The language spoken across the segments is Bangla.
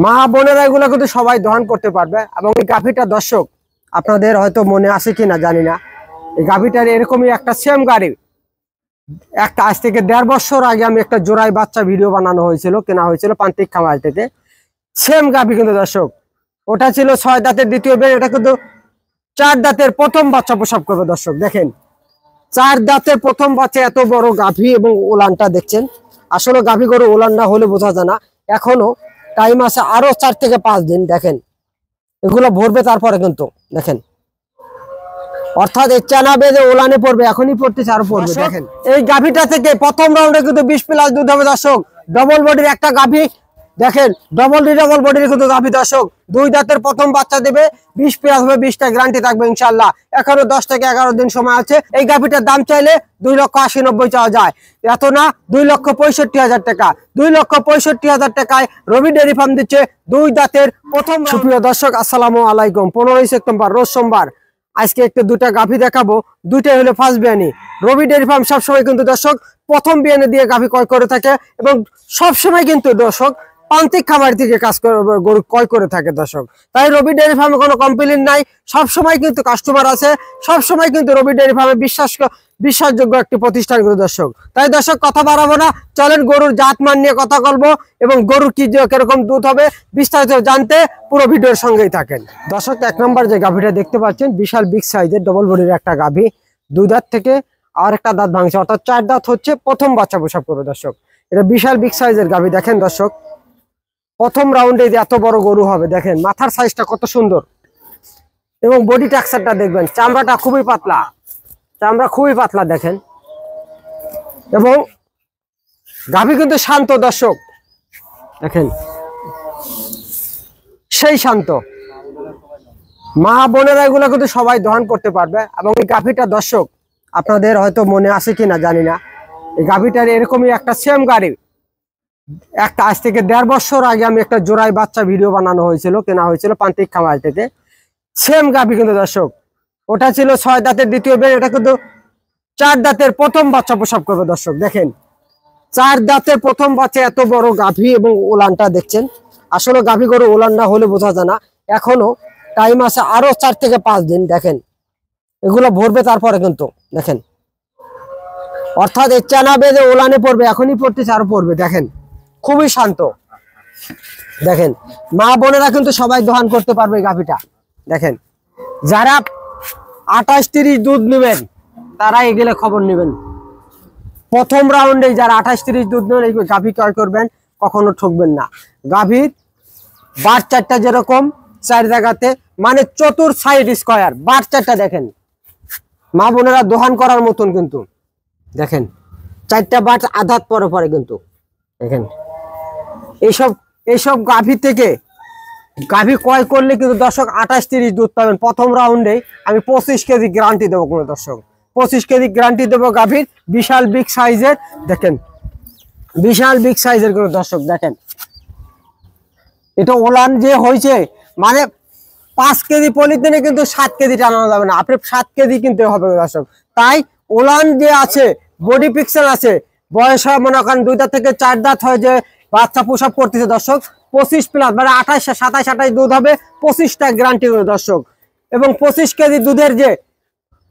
মা বোনেরা এগুলো কিন্তু সবাই দহন করতে পারবে। এবং এই গাভীটা দর্শক আপনাদের হয়তো মনে আছে কিনা জানি না, এই গাভীটার এরকমই একটা সেম গাড়ি একটা আজ থেকে 1.5 বছর আগে আমি একটা জোড়াই বাচ্চা ভিডিও বানানো হয়েছিল, কেনা হয়েছিল প্রান্তিক খামার থেকে। সেম গাভী কিন্তু দর্শক, ওটা ছিল 6 দাঁতের দ্বিতীয় বের, এটা কিন্তু 4 দাঁতের প্রথম বাচ্চা প্রসব করবে। দর্শক দেখেন 4 দাঁতের প্রথম বাচ্চা, এত বড় গাভী এবং ওলানটা দেখছেন। আসলে গাভী গরু ওলান না হলে বোঝা যায় না, এখনো টাইম আছে আরো 4 থেকে 5 দিন। দেখেন এগুলো ভরবে তারপরে কিন্তু দেখেন, অর্থাৎ এই চানা বেঁধে ওলানে পড়বে, এখনই পড়তেছে আরো পড়বে। দেখেন এই গাভীটা থেকে প্রথম রাউন্ডে কিন্তু 20+ দুধ হবে দর্শক। ডবল বডির একটা গাভী, দেখেন ডবল বডির কিন্তু গাভী দর্শক। 2 দাঁতের প্রথম বাচ্চা দেবে, 20+ হবে, 20টা গ্যারান্টি থাকবে ইনশাআল্লাহ। এখনো 10 থেকে 11 দিন সময় আছে। এই গাভীটার দাম চাইলে 2,80,90 চাওয়া যায়, এত না 2,65,000 টাকা। 2,65,000 টাকায় রবি ডেয়ারি ফার্ম দিচ্ছে 2 দাঁতের প্রথম। সুপ্রিয় দর্শক আসসালামু আলাইকুম। 15 সেপ্টেম্বর রোজ সোমবার, আজকে একটু দুটা গাভী দেখাবো। দুইটাই হলো ফার্স্ট বিয়ানি। রবি ডেয়ারি ফার্ম সবসময় কিন্তু দর্শক প্রথম বিয়ানি দিয়ে গাভী ক্রয় করে থাকে এবং সবসময় কিন্তু দর্শক প্রান্তিক খামার থেকে কাজ করে গরু ক্রয় করে থাকে দর্শক। তাই রবি ডেয়ারি ফার্মে কোনো কমপ্লেইন নাই, সবসময় কিন্তু কাস্টমার আছে, সবসময় কিন্তু রবি ডেয়ারি ফার্মে বিশ্বাসযোগ্য একটি প্রতিষ্ঠান কিন্তু দর্শক। তাই দর্শক কথা বাড়াবো না, চলেন গরুর জাতমান নিয়ে কথা বলবো এবং গরুর কি কিরকম দুধ হবে বিস্তারিত জানতে পুরো ভিডিওর সঙ্গেই থাকেন। দর্শক 1 নম্বর যে গাভীটা দেখতে পাচ্ছেন, বিশাল বিগ সাইজের ডবল বডির একটা গাভী। 2 দাঁত থেকে আর একটা দাঁত ভাঙছে, অর্থাৎ 4 দাঁত হচ্ছে, প্রথম বাচ্চা প্রসব করবে দর্শক। এটা বিশাল বিগ সাইজের গাভী। দেখেন দর্শক প্রথম রাউন্ডে যে এত বড় গরু হবে, দেখেন মাথার সাইজটা কত সুন্দর এবং বডি টেক্সচারটা দেখবেন, চামড়াটা খুবই পাতলা, চামড়া খুবই পাতলা দেখেন। এবং গাভী কিন্তু শান্ত দর্শক, দেখেন সেই শান্ত। মা বোনেরা এগুলো কিন্তু সবাই দহন করতে পারবে। এবং এই গাভীটা দর্শক আপনাদের হয়তো মনে আছে কিনা জানি না, এই গাভীটার এরকমই একটা সেম গাড়ি একটা আজ থেকে 1.5 বছর আগে আমি একটা জোড়াই বাচ্চা ভিডিও বানানো হয়েছিল, কেনা হয়েছিল প্রান্তিক খামার থেকে। সেম গাভী কিন্তু দর্শক, ওটা ছিল 6 দাঁতের দ্বিতীয় বের, এটা কিন্তু 4 দাঁতের প্রথম বাচ্চা প্রসব করবে দর্শক। দেখেন 4 দাঁতের প্রথম বাচ্চা, এত বড় গাভী এবং ওলানটা দেখছেন। আসলে গাভী গরু ওলান না হলে বোঝা যায় না, এখনো টাইম আছে আরো 4 থেকে 5 দিন। দেখেন এগুলো ভরবে তারপরে কিন্তু দেখেন, অর্থাৎ এই চানা বেঁধে ওলানে পড়বে, এখনই পড়তেছে আরো পড়বে। দেখেন খুবই শান্ত। দেখেন মা বোনেরা কিন্তু সবাই দহন করতে পারবে এই গাভীটা। দেখেন যারা 28-30 দুধ নেবেন তারা এগুলো খবর নেবেন। প্রথম রাউন্ডে যারা 28-30 দুধ নেবেন এই গাভী ক্রয় করবেন, কখনো ঠকবেন না। গাভীর বার 4টা যেরকম 4 জায়গাতে, মানে চতুর সাইড স্কয়ার বার 4টা। দেখেন মা বোনেরা দহন করার মতন কিন্তু, দেখেন 4টা বার আধাত পরে পরে কিন্তু। দেখেন এইসব গাভী থেকে গাভী ক্রয় করলে কিন্তু দর্শক 28-30 দুধ পাবেন। প্রথম রাউন্ডে আমি 25 কেজি গ্যারান্টি দেবো কোনো দর্শক, 25 কেজি গ্যারান্টি দেবো গাভীর। বিশাল বিগ সাইজের, দেখেন বিশাল বিগ সাইজের কোনো দর্শক। দেখেন এটা ওলান যে হয়েছে, মানে 5 কেজি পলিথিনে কিন্তু 7 কেজি টানানো যাবে না, আপনি 7 কেজি কিনতে হবে দর্শক। তাই ওলান যে আছে, বডি পিকচার আছে, বয়স হয় মনে করেন 2 দাঁত থেকে 4 দাঁত হয় যে বাচ্চা প্রসব করতেছে দর্শক, 25+, মানে 28 দুধ হবে, 25টা গ্যারান্টি করে দর্শক। এবং 25 কেজি দুধের যে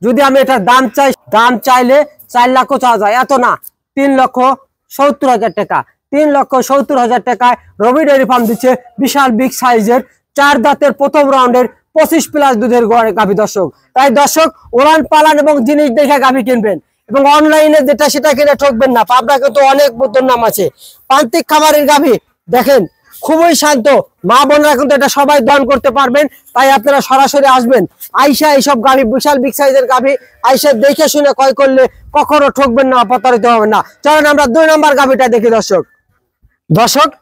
যদি আমি এটার দাম চাই, দাম চাইলে 4 লাখ চাওয়া যায়, এত না 3,70,000 টাকা। 3,70,000 টাকায় রবি ডেয়ারি ফার্ম দিচ্ছে বিশাল বিগ সাইজের 4 দাঁতের প্রথম রাউন্ডের 25+ দুধের গাভী দর্শক। তাই দর্শক ওলান পালান এবং জিনিস দেখে গাভী কিনবেন এবং অনলাইনে যেটা সেটা কিনে ঠকবেন না। পাবনা কিন্তু অনেক বোতর নাম আছে প্রান্তিক খামারের গাভী। দেখেন খুবই শান্ত, মা বোনরা কিন্তু এটা সবাই দহন করতে পারবেন। তাই আপনারা সরাসরি আসবেন, আইসা এইসব গাভী বিশাল বিগ সাইজের গাভী আইসা দেখে শুনে ক্রয় করলে কখনো ঠকবেন না, প্রতারিত হবেন না। চলেন আমরা 2 নম্বর গাভীটা দেখি দর্শক।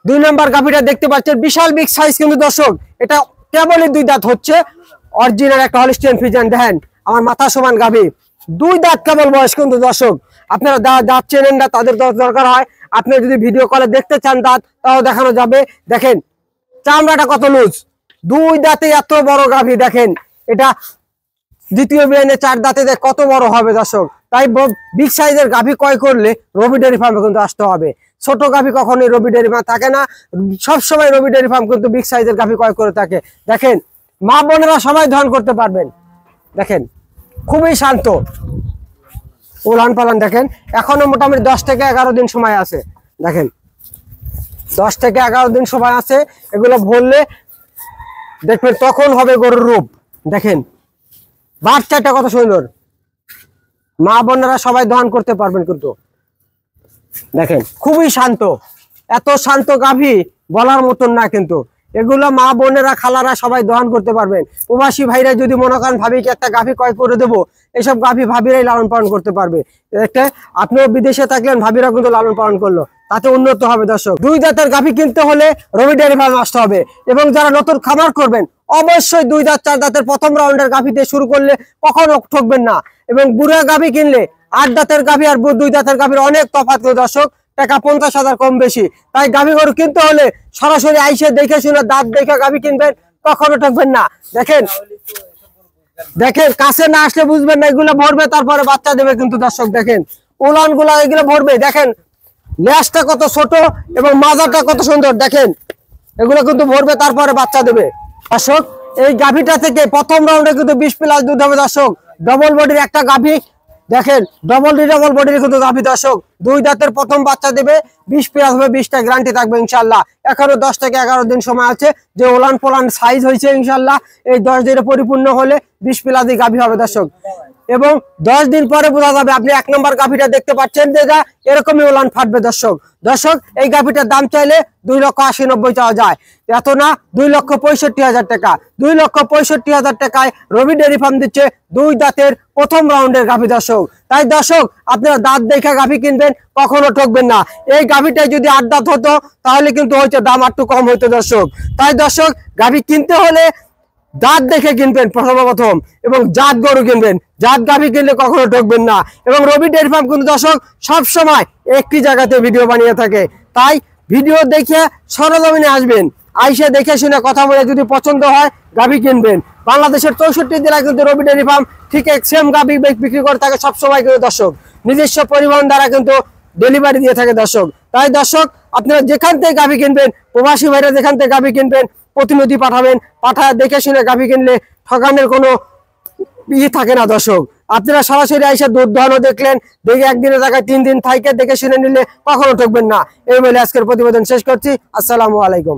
2 নম্বর গাভীটা দেখতে পাচ্ছেন, বিশাল বিগ সাইজ কিন্তু দর্শক। এটা কেবলই 2 দাঁত হচ্ছে, অরিজিনাল একটা হলিস্টিয়ান ফ্রিজিয়ান। দেখেন আমার মাথা সমান গাভী, 2 দাঁত কেবল বয়স কিন্তু দর্শক। আপনারা দাঁত চেনেন না, তাদের দরকার হয়, আপনি যদি ভিডিও কলে দেখতে চান দাঁত, তাও দেখানো যাবে। দেখেন চামড়াটা কত লুজ, 2 দাঁতে এত বড় গাভী। দেখেন এটা দ্বিতীয় বিয়ানে 4 দাঁতে কত বড় হবে দর্শক। তাই বিগ সাইজের গাভী ক্রয় করলে রবি ডেয়ারি ফার্মে কিন্তু আসতে হবে। ছোট গাভী কখনোই রবি ডেয়ারি ফার্ম থাকে না। সবসময় রবি ডেয়ারি ফার্ম কিন্তু বিগ সাইজের গাভী ক্রয় করে থাকে। দেখেন মা বোনেরা সবাই দহন করতে পারবেন। দেখেন খুবই শান্ত উলান পালান। দেখেন এখনো মোটামুটি 10 থেকে 11 দিন সময় আছে। দেখেন 10 থেকে 11 দিন সময় আছে। এগুলো ভরলে দেখবেন তখন হবে গরুর রূপ। দেখেন বাচ্চাটা কত সুন্দর, মা বোনেরা সবাই দহন করতে পারবেন কিন্তু। দেখেন খুবই শান্ত, এত শান্ত গাভী বলার মতন না কিন্তু। এগুলো মা বোনেরা খালারা সবাই দহন করতে পারবেন। প্রবাসী ভাইরা যদি মনে করেন ভাবিকে একটা গাভী ক্রয় করে দেবো, এইসব গাভী ভাবিরাই লালন পালন করতে পারবে। একটা আপনিও বিদেশে থাকলেন, ভাবিরা কিন্তু লালন পালন করলো, তাতে উন্নত হবে। দর্শক 2 দাঁতের গাভী কিনতে হলে রবি ডেয়ারি ফার্মে আসতে হবে। এবং যারা নতুন খামার করবেন অবশ্যই 2 দাঁত 4 দাঁতের প্রথম রাউন্ডের গাভী দিয়ে শুরু করলে কখনো ঠকবেন না। এবং বুড়া গাভী কিনলে 8 দাঁতের গাভী আর 2 দাঁতের গাভীর অনেক তফাৎ। দর্শক টাকা 50,000 কম বেশি। তাই গাভী গরু কিনতে হলে সরাসরি আইসে দেখে শুনে দাঁত দেখে গাভী কিনবেন, কখনো ঠকবেন না। দেখেন দেখেন কাছে না আসলে বুঝবেন না। এগুলো ভরবে তারপরে বাচ্চা দেবে কিন্তু। দর্শক দেখেন উলান গুলা এগুলো ভরবে। দেখেন লেজটা কত ছোট এবং মাজাটা কত সুন্দর। দেখেন এগুলো কিন্তু ভরবে তারপরে বাচ্চা দেবে। দর্শক এই গাভীটা থেকে প্রথম রাউন্ডে কিন্তু 20+ দুধ হবে। দর্শক ডবল বডির একটা গাভী। দেখেন ডবল বডির কিন্তু গাভী। দর্শক 2 দাঁতের প্রথম বাচ্চা দেবে, 20+ হবে, 20টা গ্যারান্টি থাকবে ইনশাল্লাহ। এখনো 10 থেকে 11 দিন সময় আছে। যে ওলান পোলান সাইজ হয়েছে ইনশাল্লাহ এই 10 দিনে পরিপূর্ণ হলে 20+ গাভী হবে। দর্শক এবং 10 দিন পরে বোঝা যাবে। আপনি 1 নম্বর গাভীটা দেখতে পাচ্ছেন যে এরকমই ওলান ফাটবে। দর্শক এই গাভীটার দাম চাইলে 2,80,90 চাওয়া যায়, এত না 2,65,000 টাকা। 2,65,000 টাকায় রবি ডেয়ারি ফার্ম দিচ্ছে 2 দাঁতের প্রথম রাউন্ডের গাভী। দর্শক তাই দর্শক আপনারা দাঁত দেখে গাভী কিনবেন, কখনো ঠকবেন না। এই গাভীটাই যদি 8 দাঁত হতো তাহলে কিন্তু হয়তো দাম একটু কম হইতো। দর্শক তাই দর্শক গাভী কিনতে হলে দাঁত দেখে কিনবেন প্রথম, এবং জাত গরু কিনবেন। জাত গাভী কিনলে কখনো ঠকবেন না। এবং রবি ডেয়ারি ফার্ম কিন্তু দর্শক সবসময় একটি জায়গাতে ভিডিও বানিয়ে থাকে। তাই ভিডিও দেখে সরজমিনে আসবেন, আইসে দেখে শুনে কথা বলে যদি পছন্দ হয় গাভী কিনবেন। বাংলাদেশের 64 জেলায় কিন্তু রবি ডেয়ারি ফার্ম ঠিক সেম গাভী বিক্রি করে থাকে সবসময় কিন্তু। দর্শক নিজস্ব পরিবহন দ্বারা কিন্তু ডেলিভারি দিয়ে থাকে। দর্শক তাই দর্শক আপনারা যেখান থেকে গাভী কিনবেন, প্রবাসী ভাইরা যেখান থেকে গাভী কিনবেন প্রতিনিধি পাঠাবেন, পাঠায় দেখে শুনে গাভী কিনলে ঠকানোর কোনো থাকে না। দর্শক আপনারা সরাসরি আইসা দুধ দহনও দেখলেন, দেখে একদিনের জায়গায় 3 দিন থাইকে দেখে শুনে নিলে কখনো ঠকবেন না। এই বলে আজকের প্রতিবেদন শেষ করছি। আসসালামু আলাইকুম।